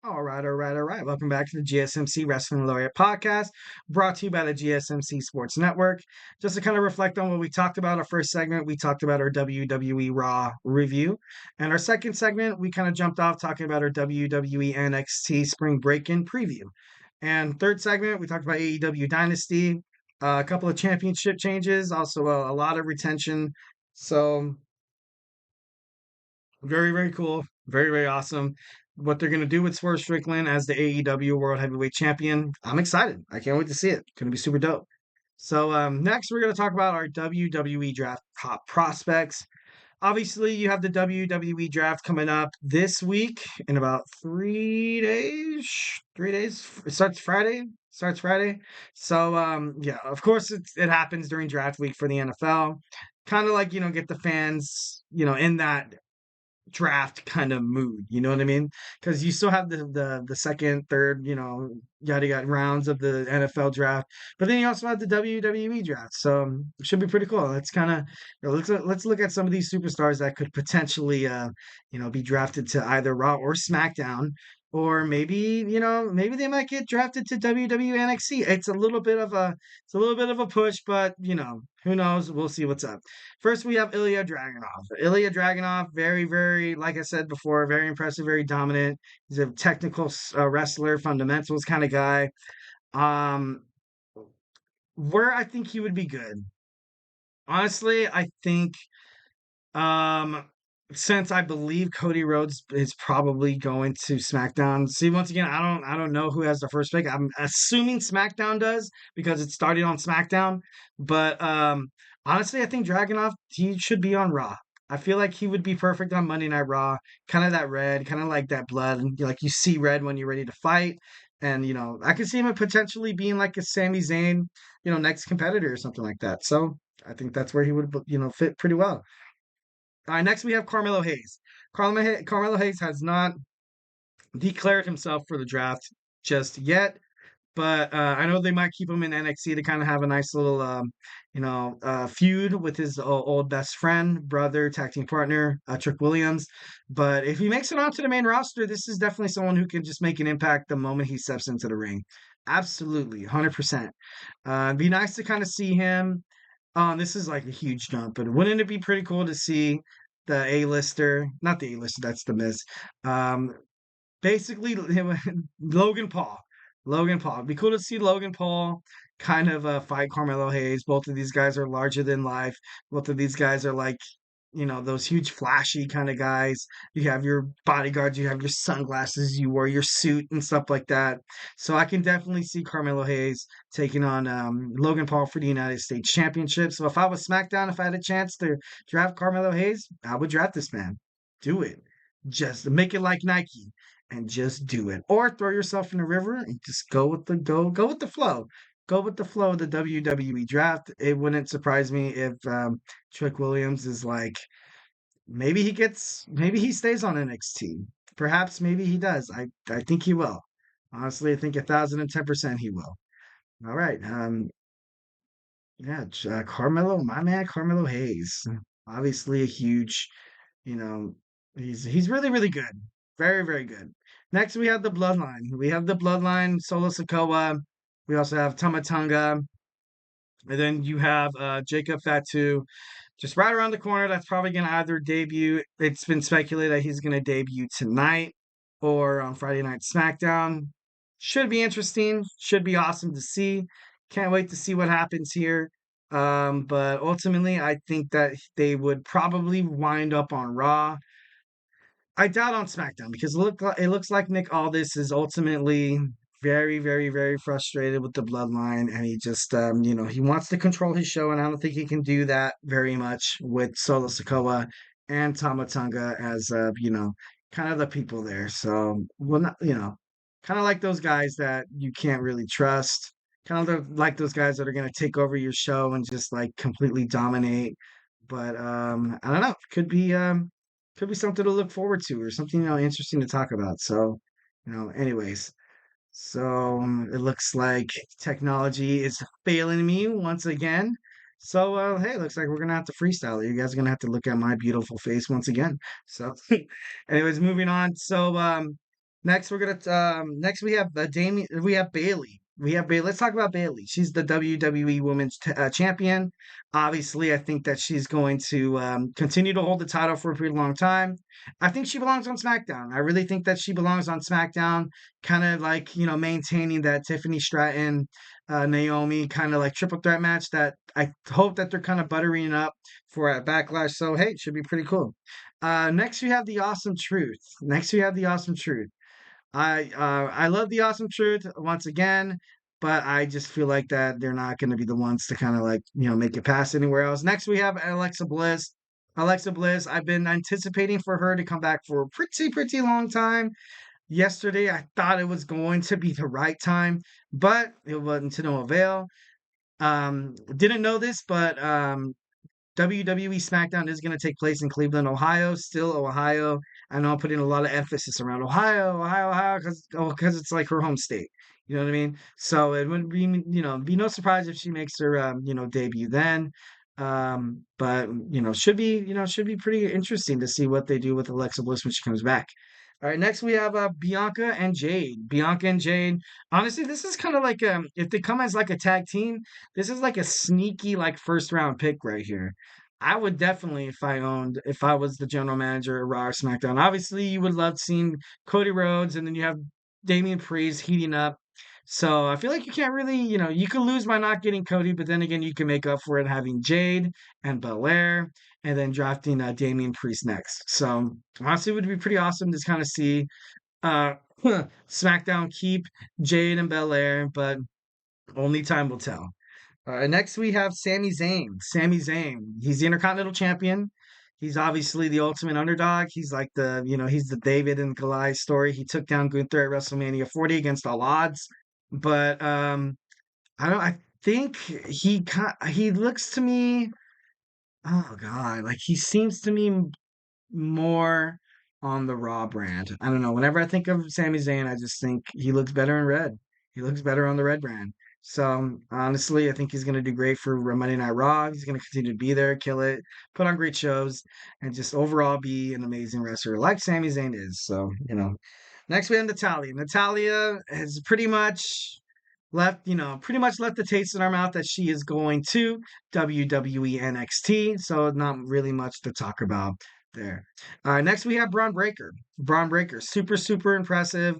All right. Welcome back to the GSMC Wrestling Laureate Podcast, brought to you by the GSMC Sports Network. Just to kind of reflect on what we talked about, our first segment, we talked about our WWE Raw review. And our second segment, we kind of jumped off talking about our WWE NXT Spring Break-In preview. And third segment, we talked about AEW Dynasty, a couple of championship changes, also a lot of retention. So very, very cool. Very, very awesome. What they're going to do with Swerve Strickland as the AEW World Heavyweight Champion, I'm excited. I can't wait to see it. It's going to be super dope. So, next, we're going to talk about our WWE Draft top prospects. Obviously, you have the WWE Draft coming up this week in about 3 days. 3 days. It starts Friday. So, yeah, of course, it happens during draft week for the NFL. Kind of like, get the fans, in that draft kind of mood. You know what I mean? Because you still have the second, third, yada yada rounds of the NFL draft, but then you also have the WWE draft. So it should be pretty cool. Let's kind of let's look at some of these superstars that could potentially be drafted to either Raw or SmackDown. Or maybe they might get drafted to WWE NXT. It's a little bit of a push, but who knows? We'll see what's up. First, we have Ilya Dragunov. Ilya Dragunov, very, very, like I said before, very impressive, very dominant. He's a technical wrestler, fundamentals kind of guy. Um, where I think he would be good, honestly, I think um, since I believe Cody Rhodes is probably going to SmackDown. See, once again, I don't know who has the first pick. I'm assuming SmackDown does because it started on SmackDown. But honestly, I think Dragunov he should be on Raw. I feel like he would be perfect on Monday Night Raw. Kind of that red, kind of like that blood, like you see red when you're ready to fight. And I could see him potentially being like a Sami Zayn, next competitor or something like that. So I think that's where he would, fit pretty well. All right, next we have Carmelo Hayes. Carmelo Hayes has not declared himself for the draft just yet, but I know they might keep him in NXT to kind of have a nice little, feud with his old best friend, brother, tag team partner, Trick Williams. But if he makes it onto the main roster, this is definitely someone who can just make an impact the moment he steps into the ring. Absolutely, 100%. It'd be nice to kind of see him. This is like a huge jump, but wouldn't it be pretty cool to see the A-lister, not the A-lister, that's the Miz. Um, basically Logan Paul. Logan Paul. It'd be cool to see Logan Paul kind of fight Carmelo Hayes. Both of these guys are larger than life. Both of these guys are like those huge flashy kind of guys. You have your bodyguards, you have your sunglasses, you wear your suit and stuff like that. So I can definitely see Carmelo Hayes taking on Logan Paul for the United States Championship. So if I was SmackDown, if I had a chance to draft Carmelo Hayes, I would draft this man. Do it. Just make it like Nike and just do it. Or throw yourself in the river and just go with the flow. Go with the flow of the WWE draft. It wouldn't surprise me if Trick Williams is like maybe he stays on NXT. Perhaps maybe he does. I think he will. Honestly, I think 1,010% he will. All right. Yeah, Carmelo, my man, Carmelo Hayes. Obviously a huge, you know, he's really, really good. Very, very good. Next we have the Bloodline. We have the Bloodline, Solo Sikoa. We also have Tamatonga. And then you have Jacob Fatu just right around the corner. That's probably going to either debut. It's been speculated that he's going to debut tonight or on Friday Night SmackDown. Should be interesting. Should be awesome to see. Can't wait to see what happens here. But ultimately, I think that they would probably wind up on Raw. I doubt on SmackDown because it looks like Nick Aldis is ultimately very, very, very frustrated with the bloodline, and he just, he wants to control his show, and I don't think he can do that very much with Solo Sikoa and Tamatonga as, kind of the people there. So, well, not, kind of like those guys that you can't really trust, kind of like those guys that are going to take over your show and just like completely dominate. But I don't know, could be something to look forward to or something interesting to talk about. So, anyways. So it looks like technology is failing me once again. So hey, looks like we're gonna have to freestyle it. You guys are gonna have to look at my beautiful face once again. So anyways, moving on. So Next we have Damien. We have Bailey. We have Bailey. Let's talk about Bailey. She's the WWE Women's Champion. Obviously, I think that she's going to continue to hold the title for a pretty long time. I think she belongs on SmackDown. I really think that she belongs on SmackDown, kind of like maintaining that Tiffany Stratton, Naomi kind of like triple threat match that I hope that they're kind of buttering up for a Backlash. So hey, it should be pretty cool. Next we have the Awesome Truth. Next we have the Awesome Truth. I love the Awesome Truth once again, but I just feel like that they're not going to be the ones to kind of like make it past anywhere else. Next, we have Alexa Bliss. Alexa Bliss. I've been anticipating for her to come back for a pretty long time. Yesterday, I thought it was going to be the right time, but it wasn't to no avail. Didn't know this, but WWE SmackDown is going to take place in Cleveland, Ohio. Still Ohio. I know I'm putting a lot of emphasis around Ohio, because it's like her home state. You know what I mean? So it wouldn't be no surprise if she makes her debut then. But should be pretty interesting to see what they do with Alexa Bliss when she comes back. All right, next we have Bianca and Jade. Bianca and Jade. Honestly, this is kind of like if they come as like a tag team, this is like a sneaky like first round pick right here. I would definitely, if I was the general manager of Raw or SmackDown. Obviously, you would love seeing Cody Rhodes, and then you have Damian Priest heating up. So I feel like you can't really, you can lose by not getting Cody, but then again, you can make up for it having Jade and Belair, and then drafting Damian Priest next. So honestly, it would be pretty awesome to kind of see uh, SmackDown keep Jade and Belair, but only time will tell. Next, we have Sami Zayn. Sami Zayn. He's the Intercontinental Champion. He's obviously the ultimate underdog. He's like he's the David and Goliath story. He took down Gunther at WrestleMania 40 against all odds. But I think he looks to me. Oh God, like he seems to me more on the Raw brand. I don't know. Whenever I think of Sami Zayn, I just think he looks better in red. He looks better on the red brand. So honestly, I think he's going to do great for Monday Night Raw. He's going to continue to be there, kill it, put on great shows, and just overall be an amazing wrestler like Sami Zayn is. So next we have Natalia. Natalia has pretty much left the taste in our mouth that she is going to WWE NXT. So not really much to talk about there. Next we have Braun Breaker. Braun Breaker, super impressive.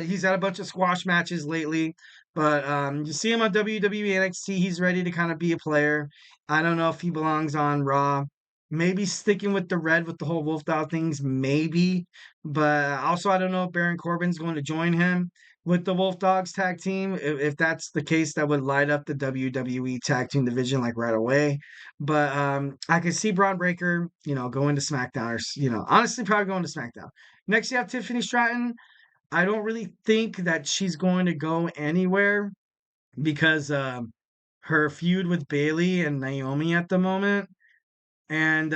He's had a bunch of squash matches lately, but you see him on WWE NXT. He's ready to kind of be a player. I don't know if he belongs on Raw. Maybe sticking with the red with the whole Wolf Doll things, maybe. But also, I don't know if Baron Corbin's going to join him with the Wolf Dogs tag team. If that's the case, that would light up the WWE tag team division like right away. But I can see Braun Breaker, going to SmackDown, or honestly, probably going to SmackDown. Next, you have Tiffany Stratton. I don't really think that she's going to go anywhere because her feud with Bailey and Naomi at the moment. And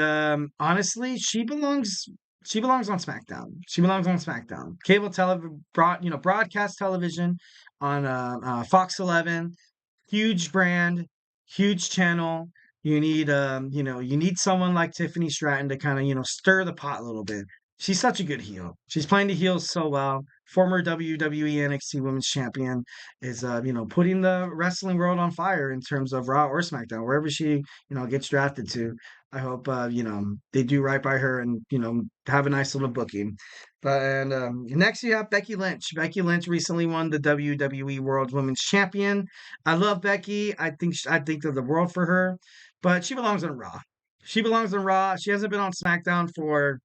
honestly, she belongs on SmackDown. She belongs on SmackDown. Cable television, broadcast television on Fox 11. Huge brand, huge channel. You need someone like Tiffany Stratton to kind of, stir the pot a little bit. She's such a good heel. She's playing the heel so well. Former WWE NXT Women's Champion is, putting the wrestling world on fire in terms of Raw or SmackDown, wherever she, gets drafted to. I hope, they do right by her and, have a nice little booking. And next you have Becky Lynch. Becky Lynch recently won the WWE World Women's Champion. I love Becky. I think of the world for her, but she belongs on Raw. She belongs on Raw. She hasn't been on SmackDown for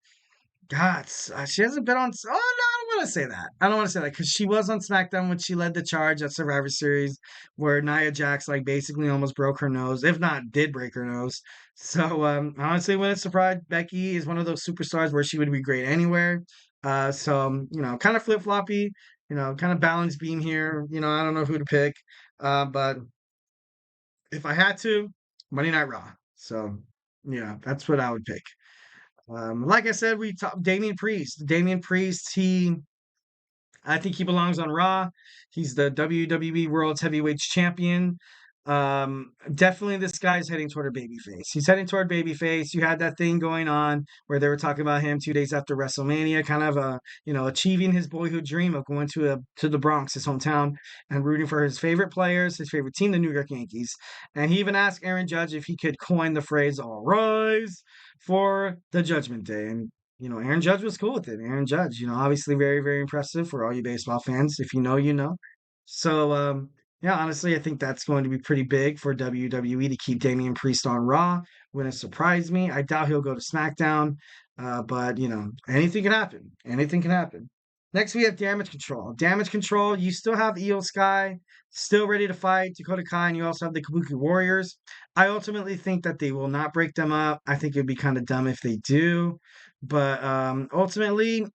God. She hasn't been on. Oh no, I don't want to say that. I don't want to say that because she was on SmackDown when she led the charge at Survivor Series, where Nia Jax like basically almost broke her nose, if not did break her nose. So honestly, wouldn't surprise. Becky is one of those superstars where she would be great anywhere. So kind of flip floppy. Kind of balance beam here. I don't know who to pick. But if I had to, Monday Night Raw. So yeah, that's what I would pick. Like I said, we talked Damian Priest. Damian Priest, I think he belongs on Raw. He's the WWE World's Heavyweight Champion. Definitely this guy's heading toward a baby face. He's heading toward baby face. You had that thing going on where they were talking about him 2 days after WrestleMania, kind of achieving his boyhood dream of going to the Bronx, his hometown, and rooting for his favorite players, his favorite team, the New York Yankees. And he even asked Aaron Judge if he could coin the phrase "All rise" for the Judgment Day. And Aaron Judge was cool with it. Aaron Judge, obviously very, very impressive for all you baseball fans. If you know, you know. So, yeah, honestly, I think that's going to be pretty big for WWE to keep Damian Priest on Raw. Wouldn't surprise me. I doubt he'll go to SmackDown, but anything can happen. Anything can happen. Next, we have Damage Control. Damage Control, you still have Io Sky, still ready to fight Dakota Kai, and you also have the Kabuki Warriors. I ultimately think that they will not break them up. I think it'd be kind of dumb if they do. But ultimately,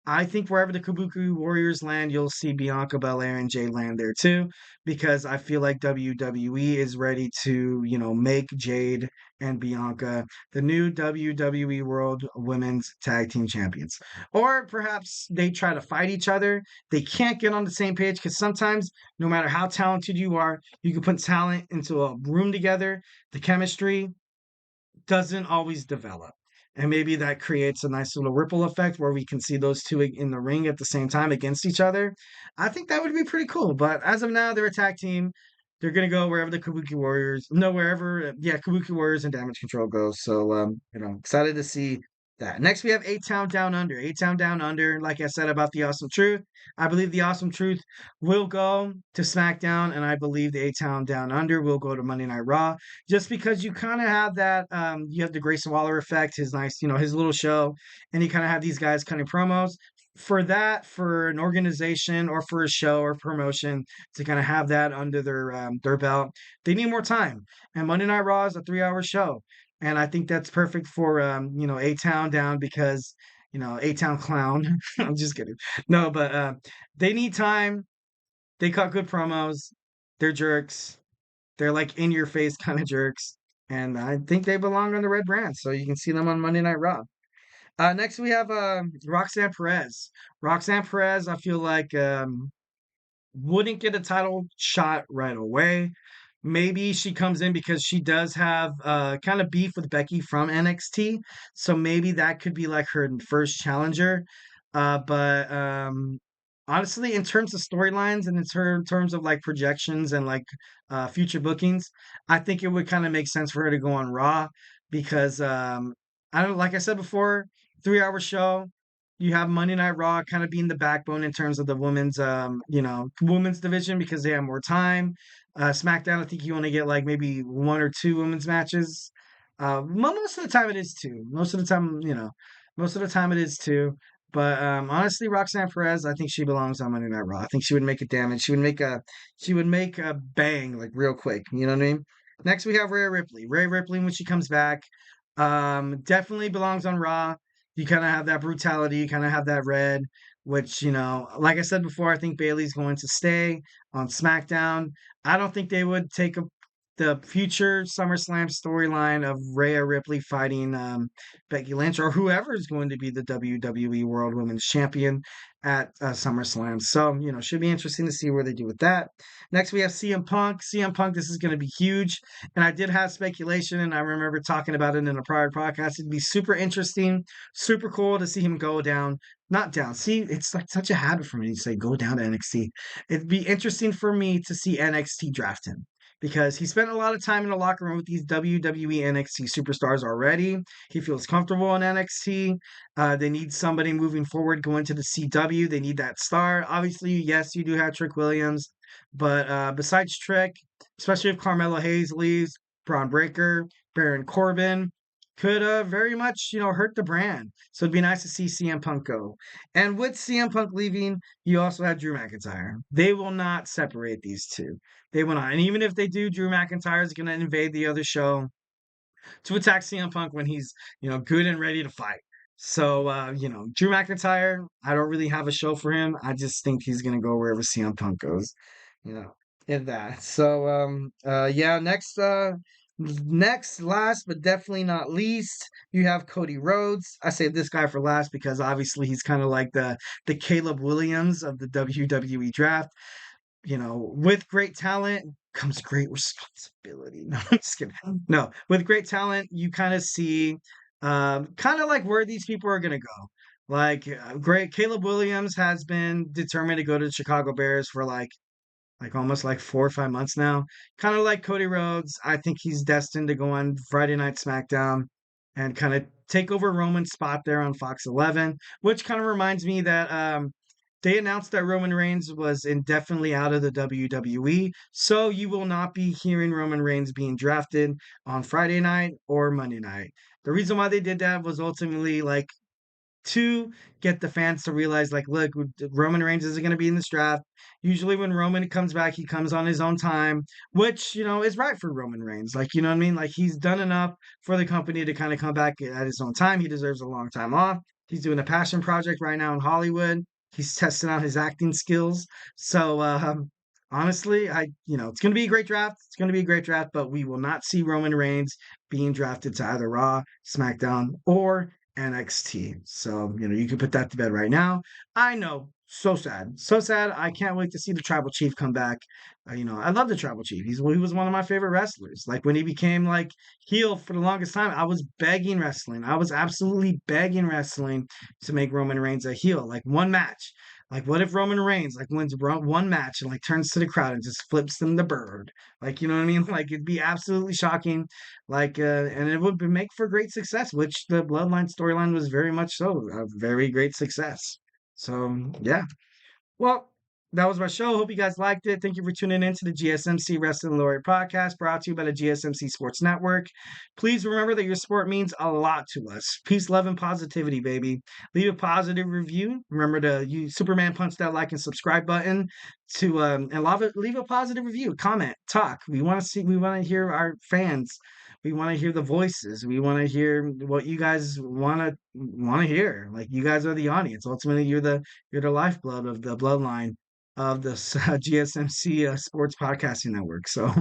I think wherever the Kabuki Warriors land, you'll see Bianca Belair and Jade land there too, because I feel like WWE is ready to, make Jade and Bianca the new WWE World Women's Tag Team Champions. Or perhaps they try to fight each other. They can't get on the same page because sometimes, no matter how talented you are, you can put talent into a room together. The chemistry doesn't always develop. And maybe that creates a nice little ripple effect where we can see those two in the ring at the same time against each other. I think that would be pretty cool. But as of now, they're a tag team. They're gonna go wherever the Kabuki Warriors, no, wherever, yeah, Kabuki Warriors and Damage Control goes. So, excited to see that. Next, we have A-Town Down Under. A-Town Down Under, like I said about the Awesome Truth, I believe the Awesome Truth will go to SmackDown, and I believe the A-Town Down Under will go to Monday Night Raw, just because you kind of have that, you have the Grayson Waller effect, his nice, his little show, and you kind of have these guys cutting promos. For that, for an organization or for a show or promotion to kind of have that under their belt, they need more time. And Monday Night Raw is a 3-hour show, and I think that's perfect for A Town Down because A Town Clown. I'm just kidding. No, but they need time. They cut good promos. They're jerks. They're like in your face kind of jerks. And I think they belong on the red brand. So you can see them on Monday Night Raw. Next, we have Roxanne Perez. Roxanne Perez, I feel like wouldn't get a title shot right away. Maybe she comes in because she does have kind of beef with Becky from NXT. So maybe that could be like her first challenger. But honestly, in terms of storylines and in terms of like projections and like future bookings, I think it would kind of make sense for her to go on Raw because I don't, like I said before, 3-hour show. You have Monday Night Raw kind of being the backbone in terms of the women's division because they have more time. SmackDown, I think you only get like maybe one or two women's matches. Most of the time it is two. Most of the time it is two. But honestly, Roxanne Perez, I think she belongs on Monday Night Raw. I think she would make a damage. She would make a bang like real quick. You know what I mean? Next, we have Rhea Ripley. Rhea Ripley, when she comes back, definitely belongs on Raw. You kind of have that brutality, you kind of have that red, which, like I said before, I think Bailey's going to stay on SmackDown. I don't think they would take the future SummerSlam storyline of Rhea Ripley fighting Becky Lynch or whoever is going to be the WWE World Women's Champion at SummerSlam. So, should be interesting to see where they do with that. Next, we have CM Punk. CM Punk, this is going to be huge. And I did have speculation, and I remember talking about it in a prior podcast. It'd be super interesting, super cool to see him go down. Not down. See, it's like such a habit for me to say go down to NXT. It'd be interesting for me to see NXT draft him because he spent a lot of time in the locker room with these WWE NXT superstars already. He feels comfortable in NXT. They need somebody moving forward going to the CW. They need that star. Obviously, yes, you do have Trick Williams, but besides Trick, especially if Carmelo Hayes leaves, Braun Breaker, Baron Corbin could very much, hurt the brand. So it'd be nice to see CM Punk go. And with CM Punk leaving, you also have Drew McIntyre. They will not separate these two. They will not. And even if they do, Drew McIntyre is going to invade the other show to attack CM Punk when he's, good and ready to fight. So, Drew McIntyre, I don't really have a show for him. I just think he's going to go wherever CM Punk goes, you know, in that. So, yeah, next, last, but definitely not least, you have Cody Rhodes. I say this guy for last because obviously he's kind of like the Caleb Williams of the WWE Draft. with great talent comes great responsibility. No, I'm just kidding. No, with great talent, you kind of see kind of like where these people are going to go. Like, great Caleb Williams has been determined to go to the Chicago Bears for like almost like 4 or 5 months now. Kind of like Cody Rhodes, I think he's destined to go on Friday Night SmackDown and kind of take over Roman's spot there on Fox 11, which kind of reminds me that they announced that Roman Reigns was indefinitely out of the WWE, so you will not be hearing Roman Reigns being drafted on Friday night or Monday night. The reason why they did that was ultimately like to get the fans to realize, like, look, Roman Reigns isn't going to be in this draft. Usually, when Roman comes back, he comes on his own time, which, is right for Roman Reigns. Like, you know what I mean? Like, he's done enough for the company to kind of come back at his own time. He deserves a long time off. He's doing a passion project right now in Hollywood. He's testing out his acting skills. So, honestly, it's going to be a great draft. It's going to be a great draft, but we will not see Roman Reigns being drafted to either Raw, SmackDown, or NXT. So, you can put that to bed right now. I know. So sad. So sad. I can't wait to see the Tribal Chief come back. I love the Tribal Chief. He was one of my favorite wrestlers. Like, when he became like heel for the longest time, I was begging wrestling. I was absolutely begging wrestling to make Roman Reigns a heel. Like, one match. Like, what if Roman Reigns like wins one match and like turns to the crowd and just flips them the bird? Like, you know what I mean? Like, it'd be absolutely shocking. Like, and it would make for great success, which the Bloodline storyline was very much so a very great success. So, yeah. Well, that was my show. Hope you guys liked it. Thank you for tuning in to the GSMC Wrestling Laureate Podcast, brought to you by the GSMC Sports Network. Please remember that your sport means a lot to us. Peace, love, and positivity, baby. Leave a positive review. Remember to use Superman punch that like and subscribe button to and leave a positive review. Comment, talk. We want to hear our fans. We want to hear the voices. We want to hear what you guys want to hear. Like, you guys are the audience. Ultimately, you're the lifeblood of the bloodline of the GSMC Sports Podcasting Network. So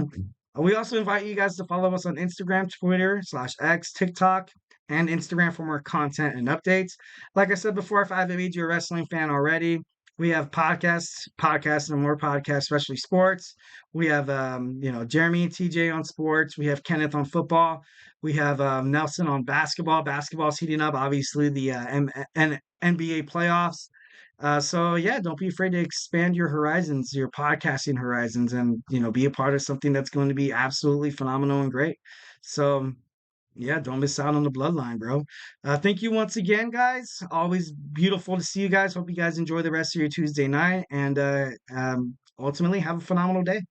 we also invite you guys to follow us on Instagram, Twitter /X, TikTok, and Instagram for more content and updates. Like I said before, if I haven't made you a wrestling fan already, we have podcasts, and more podcasts, especially sports. We have, Jeremy and TJ on sports. We have Kenneth on football. We have Nelson on basketball. Basketball's heating up. Obviously, the NBA playoffs. So yeah, don't be afraid to expand your horizons, your podcasting horizons, and be a part of something that's going to be absolutely phenomenal and great. So yeah, don't miss out on the bloodline, bro. Thank you once again, guys. Always beautiful to see you guys. Hope you guys enjoy the rest of your Tuesday night, and ultimately have a phenomenal day.